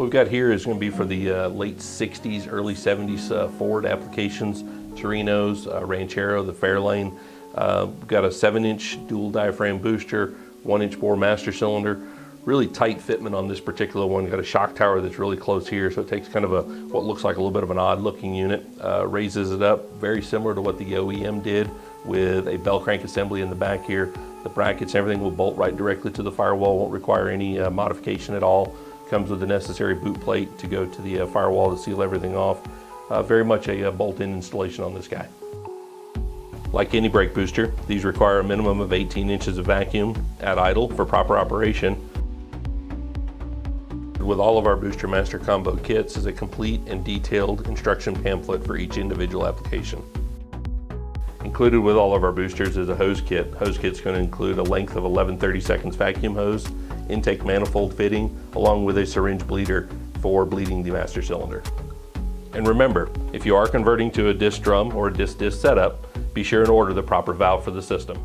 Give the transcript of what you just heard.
we've got here is going to be for the late 60s, early 70s Ford applications, Torinos, Ranchero, the Fairlane. We've got a 7-inch dual diaphragm booster, 1-inch bore master cylinder. Really tight fitment on this particular one. Got a shock tower that's really close here, so it takes kind of what looks like a little bit of an odd looking unit, raises it up, very similar to what the OEM did with a bell crank assembly in the back here. The brackets, everything will bolt right directly to the firewall, won't require any modification at all. Comes with the necessary boot plate to go to the firewall to seal everything off. Very much a bolt-in installation on this guy. Like any brake booster, these require a minimum of 18 inches of vacuum at idle for proper operation. With all of our Booster Master combo kits is a complete and detailed instruction pamphlet for each individual application. Included with all of our boosters is a hose kit. Hose kit's going to include a length of 11/32 vacuum hose, intake manifold fitting, along with a syringe bleeder for bleeding the master cylinder. And remember, if you are converting to a disc drum or a disc setup, be sure and order the proper valve for the system.